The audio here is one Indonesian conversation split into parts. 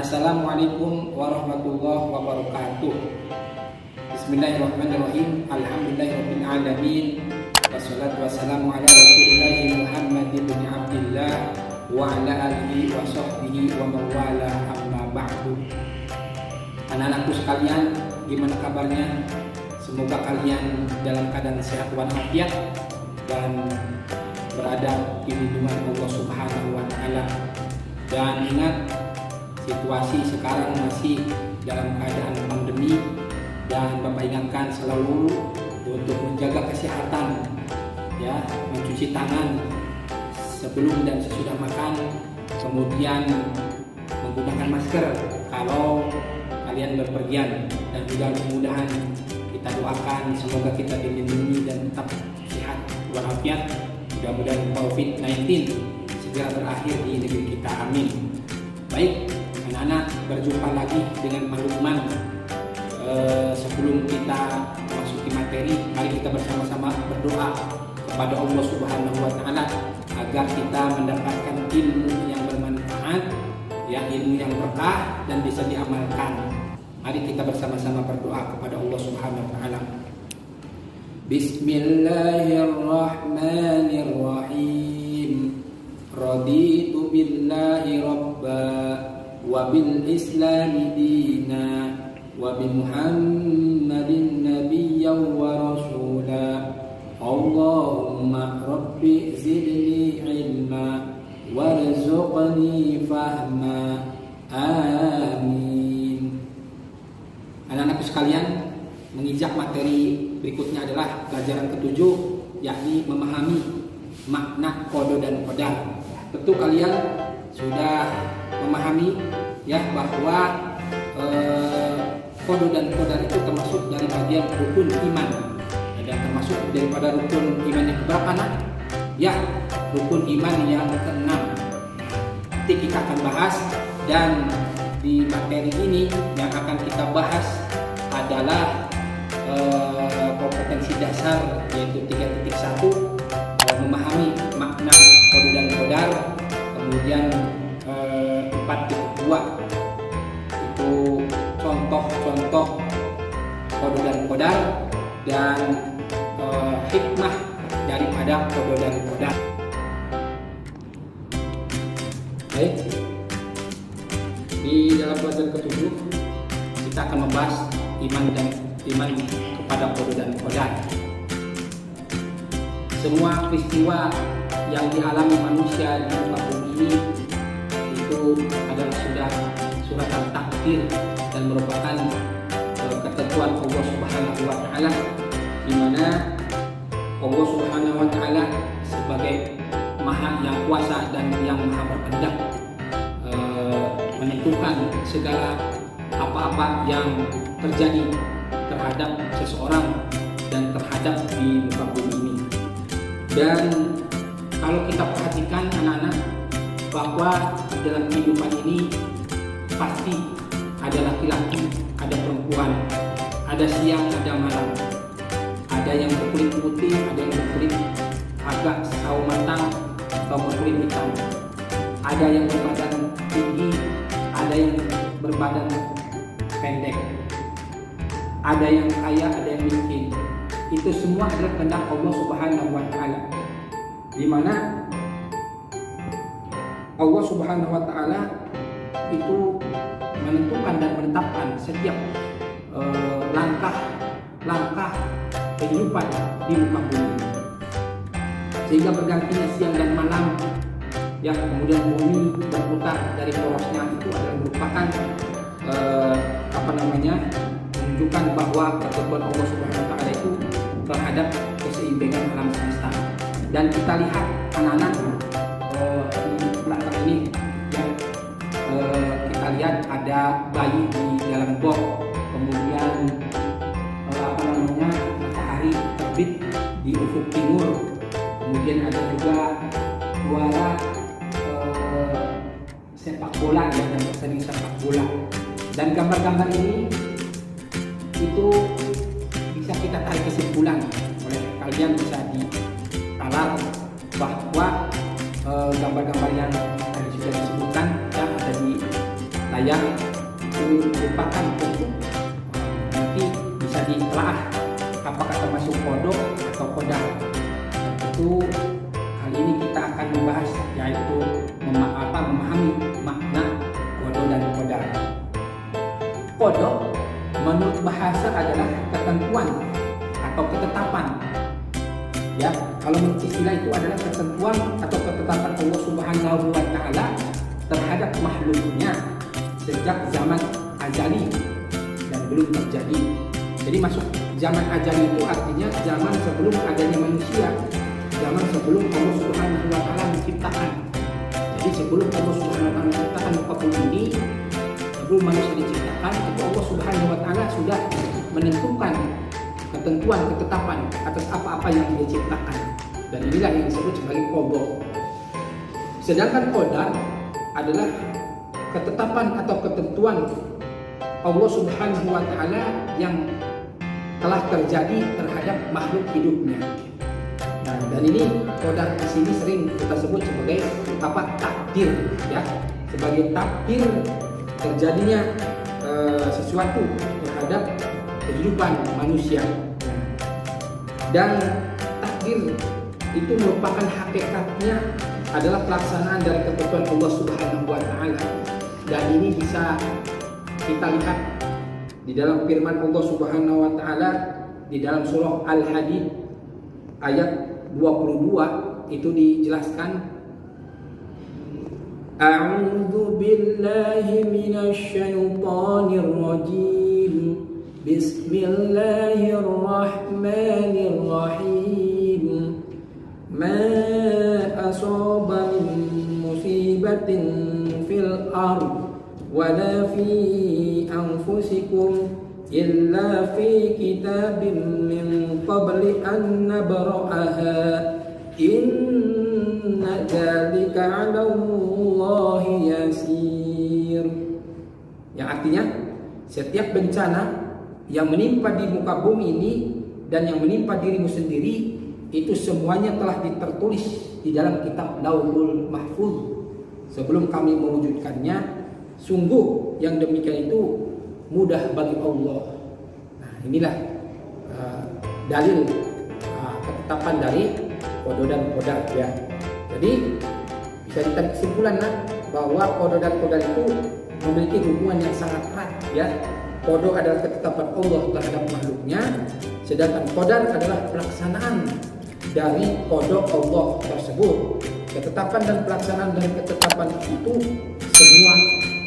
Assalamualaikum warahmatullahi wabarakatuh. Bismillahirrahmanirrahim. Alhamdulillahirabbil alamin. Wassalatu wassalamu ala Rasulillah Muhammad ibn Abdillah wa ala alihi wa sahbihi wa mawala amma ba'du. Anak-anakku sekalian, gimana kabarnya? Semoga kalian dalam keadaan sehat walafiat dan berada di lindungan Allah Subhanahu wa taala. Dan ingat, situasi sekarang masih dalam keadaan pandemi, dan Bapak ingatkan selalu untuk menjaga kesehatan, ya, mencuci tangan sebelum dan sesudah makan, kemudian menggunakan masker kalau kalian berpergian, dan juga mudah-mudahan kita doakan semoga kita dilindungi dan tetap sehat walafiat. Mudah-mudahan COVID-19 segera berakhir di negeri kita, amin. Baik, anak-anak, berjumpa lagi dengan Pak Lukman. Sebelum kita memasuki materi, mari kita bersama-sama berdoa kepada Allah Subhanahu wa taala agar kita mendapatkan ilmu yang bermanfaat, ya, ilmu yang berkah dan bisa diamalkan. Mari kita bersama-sama berdoa kepada Allah Subhanahu wa taala. Bismillahirrahmanirrahim. Raditu billahi rabba wa bil islami dina wa bi muhammadin nabiyyan wa rasula. Allahumma rabbi zidni ilma warzuqni fahma, amin. Anak-anakku sekalian, menginjak materi berikutnya adalah pelajaran ketujuh, yakni memahami makna qada dan qadar. Tentu kalian sudah memahami, ya, bahwa qada dan qadar itu termasuk dari bagian rukun iman, dan termasuk daripada rukun iman yang keberapa, nak? Ya, rukun iman yang keenam. Nanti kita akan bahas, dan di materi ini yang akan kita bahas adalah kompetensi dasar, yaitu 3.1, memahami makna qada dan qadar. Kemudian 4.2 itu contoh-contoh qada dan qadar, dan hikmah daripada qada dan qadar. Baik, di dalam pelajaran ketujuh kita akan membahas iman kepada qada dan qadar. Semua peristiwa yang dialami manusia di muka bumi ini itu adalah surat takdir dan merupakan ketentuan Allah Subhanahu wa taala, di mana Allah Subhanahu wa taala sebagai Maha yang kuasa dan yang Maha berkehendak menentukan segala apa-apa yang terjadi terhadap seseorang dan terhadap di muka bumi ini. Dan kalau kita perhatikan, anak-anak, bahwa dalam kehidupan ini pasti ada laki-laki, ada perempuan, ada siang, ada malam, ada yang berkulit putih, ada yang berkulit agak sawo matang atau berkulit hitam, ada yang berbadan tinggi, ada yang berbadan pendek, ada yang kaya, ada yang miskin. Itu semua adalah kehendak Allah Subhanahu wa taala, di mana Allah Subhanahu wa taala itu menentukan dan menetapkan setiap langkah kehidupan di muka bumi, sehingga bergantinya siang dan malam, ya, kemudian bumi berputar dari porosnya, itu adalah merupakan menunjukkan bahwa ketentuan Allah Subhanahu wa taala itu terhadap keseimbangan alam semesta. Dan kita lihat, anak-anak, di belakang ini, ya, kita lihat ada bayi di dalam box, kemudian matahari terbit di ufuk timur, kemudian ada juga juara sepak bola, ya, yang sering sepak bola. Dan gambar-gambar ini itu bisa kita tarik kesimpulan, oleh kalian bisa ditalar bahwa gambar-gambar yang tadi sudah disebutkan, ya, ada di yang merupakan bentuk nanti bisa ditelaah apakah termasuk kodok atau kodar. Itu kali ini kita akan membahas, yaitu memahami makna kodok dan kodar. Kodok menurut bahasa adalah ketentuan atau ketetapan. Ya, kalau menurut istilah itu adalah ketentuan atau ketetapan Allah Subhanahu wa Ta'ala terhadap makhluknya sejak zaman azali dan belum terjadi. Jadi masuk zaman azali itu artinya zaman sebelum adanya manusia, zaman sebelum Allah Subhanahu wa Ta'ala menciptakan. Jadi sebelum Allah Subhanahu wa Ta'ala menciptakan muka bumi ini, sebelum manusia diciptakan, itu Allah Subhanahu wa Ta'ala sudah menentukan ketentuan, ketetapan atas apa-apa yang dia ciptakan. Dan inilah yang disebut sebagai kodok. Sedangkan kodar adalah ketetapan atau ketentuan Allah Subhanahu wa Ta'ala yang telah terjadi terhadap makhluk hidupnya. Nah, dan ini kodar di sini sering kita sebut sebagai takdir, ya, sebagai takdir terjadinya sesuatu terhadap kehidupan manusia. Dan takdir itu merupakan hakikatnya adalah pelaksanaan dari ketentuan Allah Subhanahu wa Ta'ala. Dan ini bisa kita lihat di dalam firman Allah Subhanahu wa Ta'ala di dalam surah Al-Hadid ayat 22, itu dijelaskan, A'udzu billahi minasy syaithanir rajim. Bismillahirrahmanirrahim. Ma asaba min musibatin fil ard wala fi anfusikum illa fi kitabim min qabli an nabra'aha. Inna dzalika 'ala Allahi yasir. Yang artinya setiap bencana yang menimpa di muka bumi ini dan yang menimpa dirimu sendiri itu semuanya telah tertulis di dalam kitab Lauhul Mahfuz sebelum kami mewujudkannya. Sungguh yang demikian itu mudah bagi Allah. Nah, inilah dalil ketetapan dari kodok dan kodar, ya. Jadi bisa ditarik kesimpulan bahwa kodok dan kodar itu memiliki hubungan yang sangat erat, ya. Kodok adalah ketetapan Allah terhadap makhluknya, sedangkan kodar adalah pelaksanaan dari kodok Allah tersebut. Ketetapan dan pelaksanaan dari ketetapan itu semua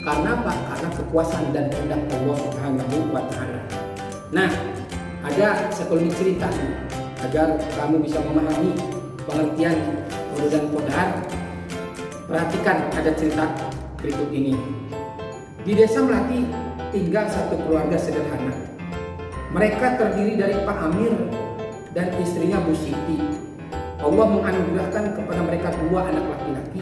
karena apa? Karena kekuasaan dan kehendak Allah Subhanahu wa Ta'ala. Nah, ada sekelumit cerita agar kamu bisa memahami pengertian kodok dan kodar. Perhatikan, ada cerita berikut ini. Di desa Melati tinggal satu keluarga sederhana. Mereka terdiri dari Pak Amir dan istrinya Bu Siti. Allah menganugerahkan kepada mereka 2 anak laki-laki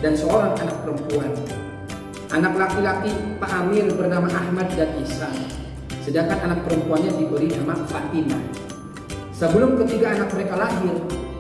dan seorang anak perempuan. Anak laki-laki Pak Amir bernama Ahmad dan Ihsan, sedangkan anak perempuannya diberi nama Fatimah. Sebelum ketiga anak mereka lahir,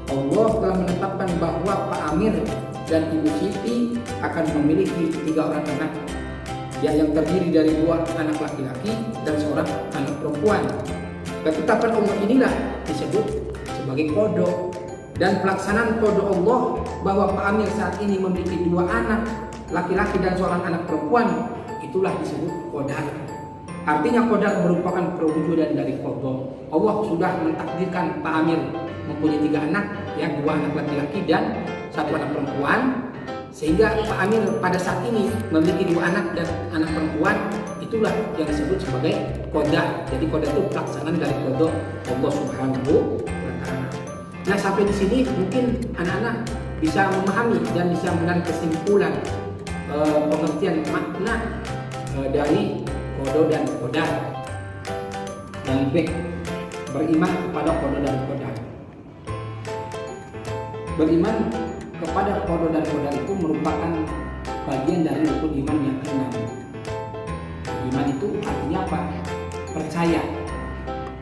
Allah telah menetapkan bahwa Pak Amir dan Ibu Siti akan memiliki 3 orang anak, yang terdiri dari 2 anak laki-laki dan seorang anak perempuan. Ketetapan Allah inilah disebut sebagai kodok, dan pelaksanaan kodok Allah bahwa Pak Amir saat ini memiliki 2 anak laki-laki dan seorang anak perempuan, itulah disebut kodar. Artinya kodar merupakan perwujudan dari kodok. Allah sudah mentakdirkan Pak Amir mempunyai 3 anak, 2 anak laki-laki dan 1 anak perempuan, sehingga Pak Amir pada saat ini memiliki 2 anak dan anak perempuan. Itulah yang disebut sebagai kodar. Jadi kodar itu pelaksanaan dari kodok Allah Subhanahu wa Ta'ala. Nah, sampai di sini mungkin anak-anak bisa memahami dan bisa menarik kesimpulan pengertian makna dari kodok dan kodar. Yang baik, beriman kepada kodok dan kodar. Beriman kepada kodok dan kodar itu merupakan bagian dari rukun iman yang ke-6. Iman itu artinya apa? Percaya.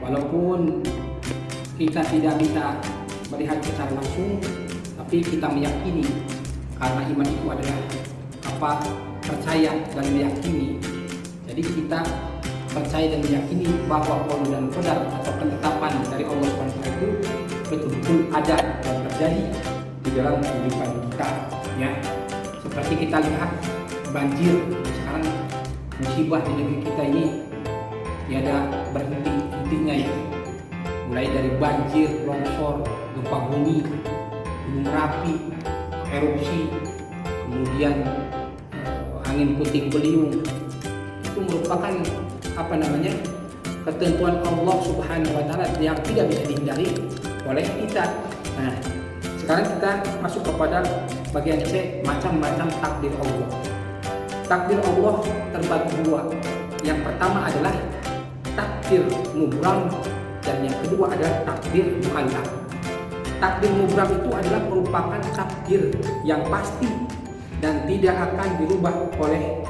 Walaupun kita tidak bisa melihat secara langsung, tapi kita meyakini, karena iman itu adalah apa? percaya dan meyakini. Jadi kita percaya dan meyakini bahwa qada dan qadar atau ketetapan dari Allah SWT itu betul-betul ada dan terjadi di dalam kehidupan kita, ya. Seperti kita lihat banjir sekarang, musibah di negeri kita ini tiada berhenti-hentinya, ya. Mulai dari banjir, longsor, gempa bumi, gunung Merapi, erupsi, kemudian angin puting beliung. Itu merupakan ketentuan Allah Subhanahu wa taala yang tidak bisa dihindari oleh kita. Nah, sekarang kita masuk kepada bagian C, macam-macam takdir Allah. Takdir Allah terbagi dua. Yang pertama adalah takdir mubram dan yang kedua adalah takdir muallaq. Takdir mubram itu adalah merupakan takdir yang pasti dan tidak akan dirubah oleh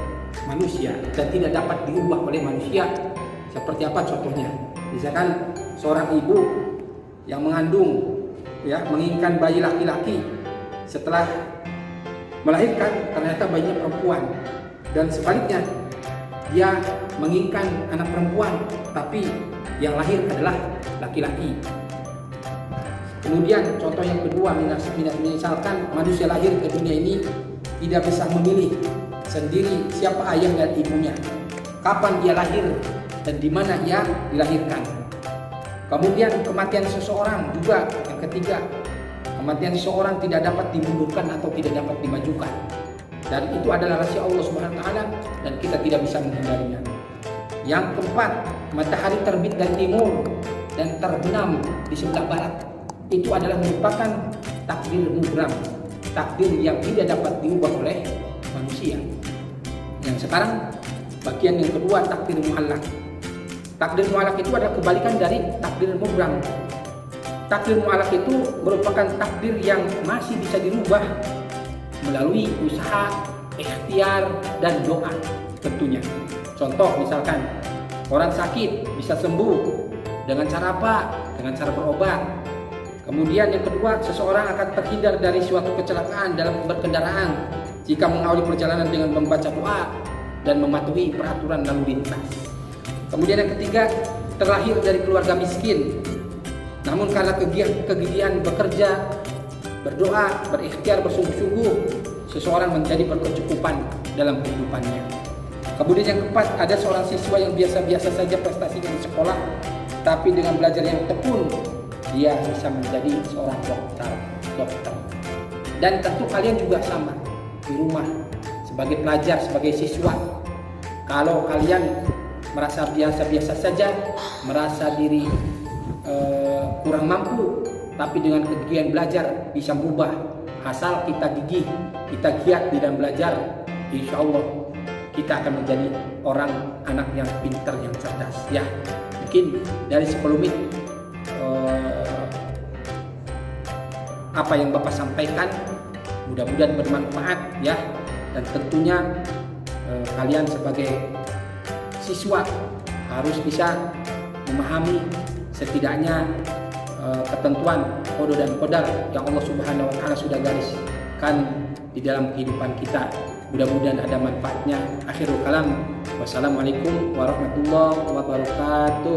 manusia dan tidak dapat diubah oleh manusia. Seperti apa contohnya? Misalkan seorang ibu yang mengandung, ya, menginginkan bayi laki-laki, setelah melahirkan ternyata bayinya perempuan, dan sebaliknya dia menginginkan anak perempuan tapi yang lahir adalah laki-laki. Kemudian contoh yang kedua, misalkan manusia lahir ke dunia ini tidak bisa memilih sendiri siapa ayah dan ibunya, kapan dia lahir dan di mana ia dilahirkan. Kemudian kematian seseorang juga yang ketiga, kematian seseorang tidak dapat dimundurkan atau tidak dapat dimajukan, dan itu adalah rahasia Allah Subhanahu wa taala dan kita tidak bisa menghindarinya. Yang keempat, matahari terbit dari timur dan terbenam di sebelah barat. Itu adalah merupakan takdir mubram, takdir yang tidak dapat diubah oleh manusia. Yang sekarang bagian yang kedua, takdir muallaq. Takdir muallaq itu adalah kebalikan dari takdir mubram. Takdir muallaq itu merupakan takdir yang masih bisa dirubah melalui usaha, ikhtiar, dan doa tentunya. Contoh misalkan orang sakit bisa sembuh dengan cara apa? Dengan cara berobat. Kemudian yang kedua, seseorang akan terhindar dari suatu kecelakaan dalam berkendaraan jika mengawali perjalanan dengan membaca doa dan mematuhi peraturan lalu lintas. Kemudian yang ketiga, terlahir dari keluarga miskin, namun karena kegigihan bekerja, berdoa, berikhtiar bersungguh-sungguh, seseorang menjadi berkecukupan dalam kehidupannya. Kemudian yang keempat, ada seorang siswa yang biasa-biasa saja prestasinya di sekolah, tapi dengan belajar yang tekun, dia bisa menjadi seorang dokter. Dan tentu kalian juga sama di rumah sebagai pelajar, sebagai siswa. Kalau kalian merasa biasa-biasa saja, merasa diri kurang mampu, tapi dengan kegigihan belajar bisa berubah. Asal kita gigih, kita giat di dalam belajar, insya Allah kita akan menjadi orang anak yang pintar, yang cerdas. Ya, mungkin dari 10 menit apa yang Bapak sampaikan mudah-mudahan bermanfaat, ya. Dan tentunya kalian sebagai siswa harus bisa memahami setidaknya ketentuan qada dan qadar yang Allah Subhanahu wa taala sudah gariskan di dalam kehidupan kita. Mudah-mudahan ada manfaatnya. Akhirul kalam. Wassalamualaikum warahmatullahi wabarakatuh.